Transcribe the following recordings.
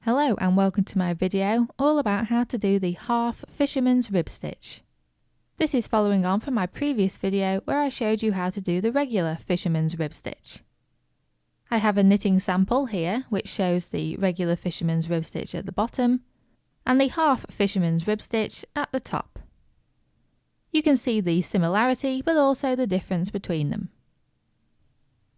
Hello and welcome to my video all about how to do the half fisherman's rib stitch. This is following on from my previous video where I showed you how to do the regular fisherman's rib stitch. I have a knitting sample here which shows the regular fisherman's rib stitch at the bottom and the half fisherman's rib stitch at the top. You can see the similarity but also the difference between them.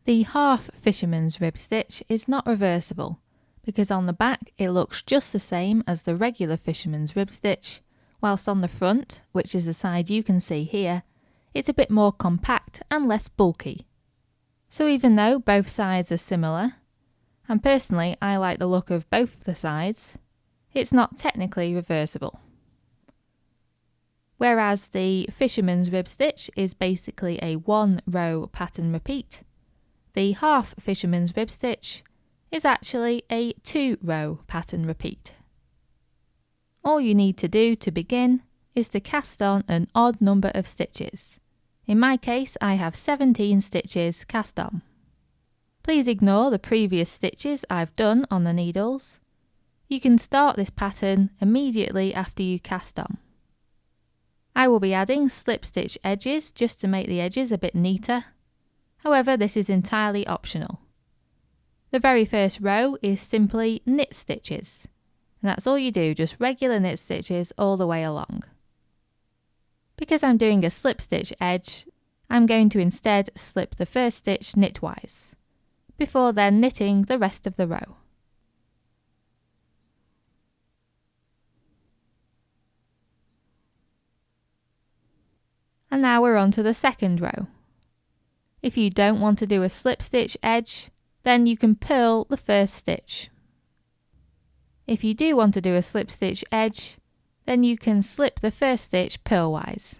The half fisherman's rib stitch is not reversible, because on the back it looks just the same as the regular fisherman's rib stitch, whilst on the front, which is the side you can see here, it's a bit more compact and less bulky. So even though both sides are similar, and personally I like the look of both of the sides, it's not technically reversible. Whereas the fisherman's rib stitch is basically a one row pattern repeat, the half fisherman's rib stitch is actually a 2-row pattern repeat. All you need to do to begin is to cast on an odd number of stitches. In my case, I have 17 stitches cast on. Please ignore the previous stitches I've done on the needles. You can start this pattern immediately after you cast on. I will be adding slip stitch edges just to make the edges a bit neater. However, this is entirely optional. The very first row is simply knit stitches, and that's all you do, just regular knit stitches all the way along. Because I'm doing a slip stitch edge, I'm going to instead slip the first stitch knitwise, before then knitting the rest of the row. And now we're on to the second row. If you don't want to do a slip stitch edge, then you can purl the first stitch. If you do want to do a slip stitch edge, then you can slip the first stitch purlwise.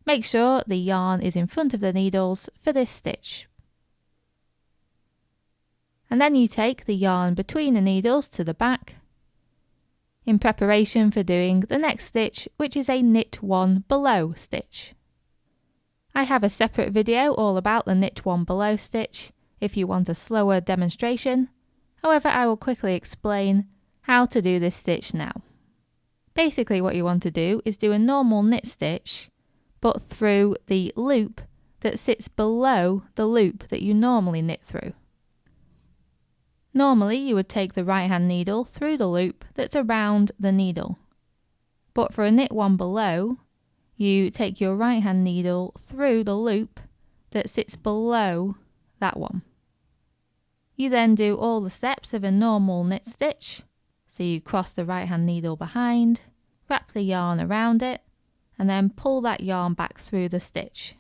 Make sure the yarn is in front of the needles for this stitch. And then you take the yarn between the needles to the back, in preparation for doing the next stitch, which is a knit one below stitch. I have a separate video all about the knit one below stitch if you want a slower demonstration. However, I will quickly explain how to do this stitch now. Basically what you want to do is do a normal knit stitch, but through the loop that sits below the loop that you normally knit through. Normally you would take the right hand needle through the loop that's around the needle. But for a knit one below, you take your right hand needle through the loop that sits below that one. You then do all the steps of a normal knit stitch. So you cross the right hand needle behind, wrap the yarn around it, and then pull that yarn back through the stitch.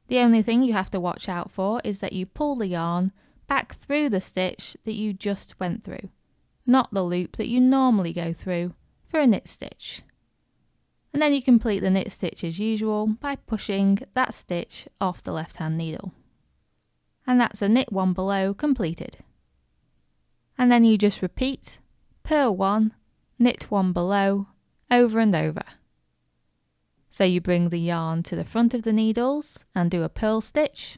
The only thing you have to watch out for is that you pull the yarn back through the stitch that you just went through, not the loop that you normally go through for a knit stitch. And then you complete the knit stitch as usual by pushing that stitch off the left hand needle. And that's a knit one below completed. And then you just repeat purl one, knit one below, over and over. So you bring the yarn to the front of the needles and do a purl stitch.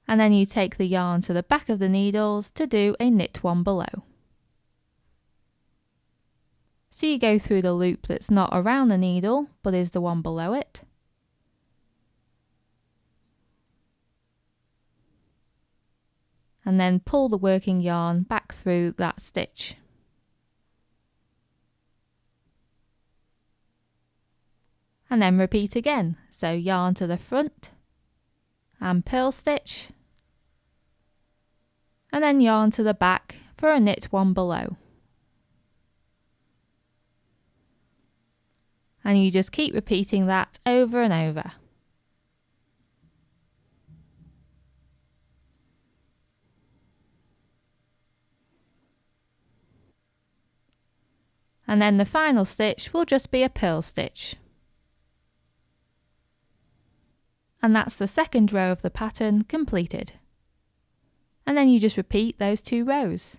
And then you take the yarn to the back of the needles to do a knit one below. So you go through the loop that's not around the needle, but is the one below it. And then pull the working yarn back through that stitch. And then repeat again. So yarn to the front and purl stitch. And then yarn to the back for a knit one below. And you just keep repeating that over and over. And then the final stitch will just be a purl stitch. And that's the second row of the pattern completed. And then you just repeat those 2 rows.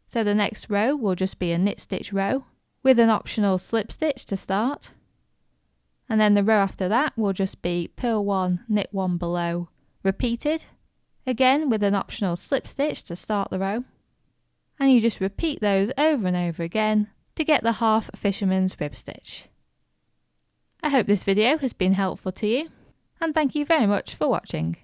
So the next row will just be a knit stitch row with an optional slip stitch to start. And then the row after that will just be purl one, knit one below, repeated, again with an optional slip stitch to start the row. and you just repeat those over and over again to get the half fisherman's rib stitch. I hope this video has been helpful to you, and thank you very much for watching.